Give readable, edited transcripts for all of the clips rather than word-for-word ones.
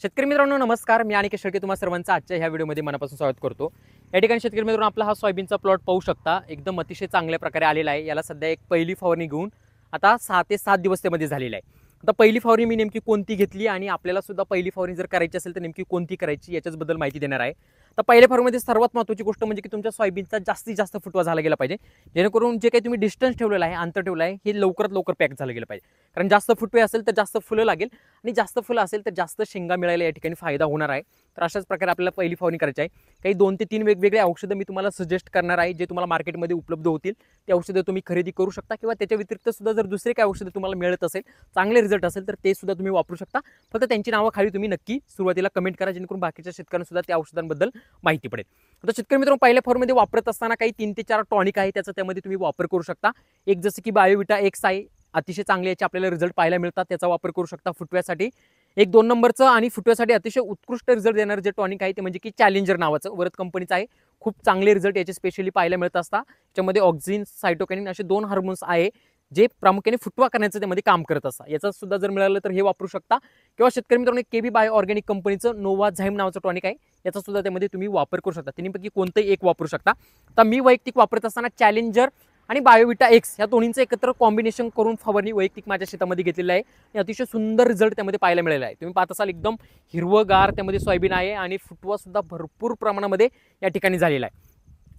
शेतकरी मित्रांनो नमस्कार. मी अनिकेत शेळके तुम्हा सर्वांचं आजच्या ह्या व्हिडिओमध्ये मनापासून स्वागत करतो. या ठिकाणी शेतकरी मित्रांनो आपला हा सोयाबीनचा प्लॉट पाहू शकता. एकदम अतिशय चांगल्या प्रकारे आलेला आहे. याला सध्या एक पहिली फवारणी घेऊन आता 6 ते 7 दिवस त्यामध्ये झालेला आहे. आता पहिली फवारणी मी नेमकी कोणती घेतली आणि आपल्याला सुद्धा पहिली फवारणी जर करायची असेल तर नेमकी कोणती करायची याच्याबद्दल माहिती देणार आहे. तर पहिल्या फवारणीमध्ये सर्वात महत्त्वाची गोष्ट म्हणजे की तुमच्या सोयाबीनचा जास्तीत जास्त फुटवा झाला गेला पाहिजे, जेणेकरून जे काही तुम्ही डिस्टन्स ठेवलेलं आहे, अंतर ठेवलं आहे, हे लवकरात लवकर पॅक झालं गेलं पाहिजे. कारण जास्त फुटवे असेल तर जास्त फुलं लागेल आणि जास्त फुलं असेल तर जास्त शेंगा मिळायला या ठिकाणी फायदा होणार आहे. तर अशाच प्रकारे आपल्याला पहिली फवारणी करायची आहे. काही 2 ते 3 वेगवेगळे औषधं मी तुम्हाला सजेस्ट करणार आहे, जे तुम्हाला मार्केटमध्ये उपलब्ध होतील. ते औषधं तुम्ही खरेदी करू शकता किंवा त्याच्या व्यतिरिक्त सुद्धा जर दुसरे काही औषधं तुम्हाला मिळत असेल, चांगले रिझल्ट असेल तर ते सुद्धा तुम्ही वापरू शकता. फक्त त्यांची नावं खाली तुम्ही नक्की सुरुवातीला कमेंट करा, जेणेकरून बाकीच्या शेतकऱ्यांना सुद्धा त्या औषधांबद्दल माहिती पडेल. आता शेतकरी मित्रांनो पहिल्या फॉर्ममध्ये वापरत असताना काही 3 ते 4 टॉनिक आहे, त्याचा त्यामध्ये तुम्ही वापर करू शकता. एक जसं की बायोविटा एक्स आहे, अतिशय चांगले याचे आपल्याला रिझल्ट पाहायला मिळतात, त्याचा वापर करू शकता फुटव्यासाठी. एक 2 नंबरचं आणि फुटव्यासाठी अतिशय उत्कृष्ट रिझल्ट देणारं जे टॉनिक आहे ते म्हणजे की चॅलेंजर नावाचं वरद कंपनीचं आहे. खूप चांगले रिझल्ट याचे स्पेशली पाहायला मिळत असतात. त्याच्यामध्ये ऑक्झिन, सायटोकिनिन असे 2 हार्मोन्स आहे, जे प्रामुख्याने फुटवा करण्याचं त्यामध्ये काम करत असतात. याचं सुद्धा जर मिळालं तर हे वापरू शकता. किंवा शेतकरी मित्रांनो केबी बायो ऑर्गॅनिक कंपनीचं नोवाझाईम नावाचं टॉनिक आहे, याचा सुद्धा त्यामध्ये तुम्ही वापर करू शकता. तिन्हीपैकी कोणतंही एक वापरू शकता. तर मी वैयक्तिक वापरत असताना चॅलेंजर आणि बायोविटा एक्स या दोन्हींचं एकत्र कॉम्बिनेशन करून फवारणी वैयक्तिक माझ्या शेतामध्ये घेतलेलं आहे आणि अतिशय सुंदर रिझल्ट त्यामध्ये पाहायला मिळाला आहे. तुम्ही पाहत असाल एकदम हिरवगार त्यामध्ये सोयाबीन आहे आणि फुटवा सुद्धा भरपूर प्रमाणामध्ये या ठिकाणी झालेला आहे.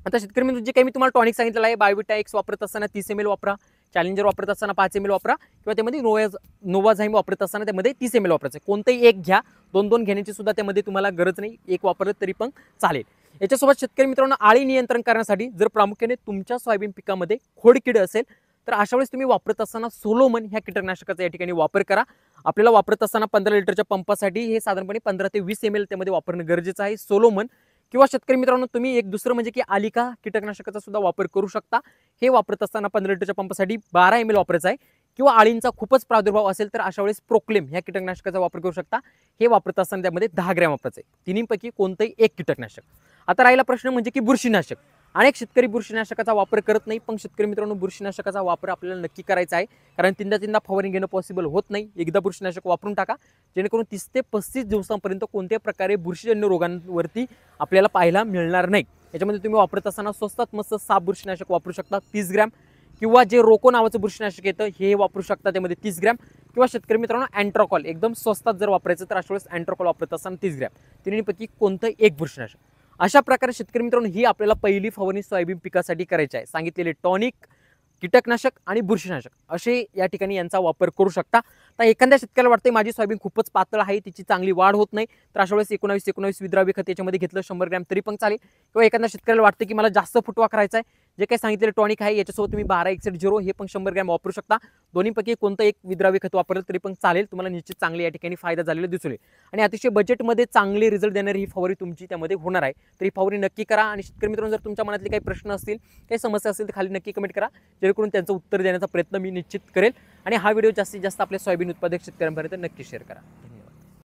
आता शेतकरी मित्रांनो जे काही मी तुम्हाला टॉनिक सांगितलेलं आहे, बायोविटा एक्स वापरत असताना 30 ml वापरा, चॅलेंजर वापरत असताना 5 ml वापरा किंवा त्यामध्ये नोवाझाईम वापरत असताना त्यामध्ये 30 ml वापरायचं. कोणतंही एक घ्या, 2-2 घेण्याची सुद्धा त्यामध्ये तुम्हाला गरज नाही. एक वापरलं तरी पण चालेल. याच्यासोबत शेतकरी मित्रांनो आळी नियंत्रण करण्यासाठी जर प्रामुख्याने तुमच्या सोयाबीन पिकामध्ये खोडकीड असेल तर अशा वेळेस तुम्ही वापरत असताना सोलोमन ह्या कीटकनाशकाचा या ठिकाणी वापर करा. आपल्याला वापरत असताना 15 लिटरच्या पंपासाठी हे साधारणपणे 15 ते 20 ml त्यामध्ये वापरणं गरजेचं आहे सोलोमन. किंवा शेतकरी मित्रांनो तुम्ही एक दुसरं म्हणजे की आलिका कीटकनाशकाचा सुद्धा वापर करू शकता. हे वापरत असताना 15 लिटरच्या पंपासाठी 12 ml वापरायचं आहे. किंवा आळींचा खूपच प्रादुर्भाव असेल तर अशा वेळेस प्रोक्लेम ह्या कीटकनाशकाचा वापर करू शकता. हे वापरत असताना त्यामध्ये 10 ग्रॅम वापरायचं आहे. तिन्हीपैकी कोणतंही एक कीटकनाशक. आता राहिला प्रश्न म्हणजे की बुरशीनाशक. अनेक शेतकरी बुरशीनाशकाचा वापर करत नाही, पण शेतकरी मित्रांनो बुरशीनाशकाचा वापर आपल्याला नक्की करायचा आहे. कारण तीनदा फवारणी घेणं पॉसिबल होत नाही. एकदा बुरशीनाशक वापरून टाका, जेणेकरून 30 ते 35 दिवसांपर्यंत कोणत्याही प्रकारे बुरशीजन्य रोगांवरती आपल्याला पाहायला मिळणार नाही. याच्यामध्ये तुम्ही वापरत असताना स्वस्तात मस्त साप बुरशीनाशक वापरू शकता 30 ग्रॅम किंवा जे रोको नावाचं बुरशीनाशक येतं हे वापरू शकता त्यामध्ये 30 ग्रॅम किंवा शेतकरी मित्रांनो अँट्राकॉल एकदम स्वस्तात जर वापरायचं तर अशा वेळेस अँट्राकॉल वापरत असताना 30 ग्रॅम. तिन्हीपैकी कोणतंही एक बुरशीनाशक. अशा प्रकारे शेतकरी मित्रांनो ही आपल्याला पहिली फवारणी सोयाबीन पिकासाठी करायची आहे. सांगितलेले टॉनिक, कीटकनाशक आणि बुरशीनाशक असे या ठिकाणी यांचा वापर करू शकता. तर एखाद्या शेतकऱ्याला वाटते माझी सोयाबीन खूपच पातळ आहे, तिची चांगली वाढ होत नाही, तर अशा वेळेस 19-19 विद्राव्य खत याच्यामध्ये घेतलं 100 ग्रॅम तरी पण चालेल. किंवा एखाद्या शेतकऱ्याला वाटतं की मला जास्त फुटवा करायचा आहे, जे काही सांगितलेलं टॉनिक आहे याच्यासोबत तुम्ही 12-61-0 हे पण 100 ग्रॅम वापरू शकता. दोन्हीपैकी कोणतं एक विद्राव्य खत वापरलं तरी पण चालेल. तुम्हाला निश्चित चांगले या ठिकाणी फायदा झालेला दिसेल आणि अतिशय बजेटमध्ये चांगले रिझल्ट देणारी ही फवारणी तुमची त्यामध्ये होणार आहे. तर ही फवारणी नक्की करा. आणि शेतकरी मित्रांनो जर तुमच्या मनातले काही प्रश्न असतील, काही समस्या असतील तर खाली नक्की कमेंट करा, जेणेकरून त्यांचं उत्तर देण्याचा प्रयत्न मी निश्चित करेल. आणि हा व्हिडिओ जास्तीत जास्त आपल्या सोयाबीन उत्पादक शेतकऱ्यांपर्यंत नक्की शेअर करा.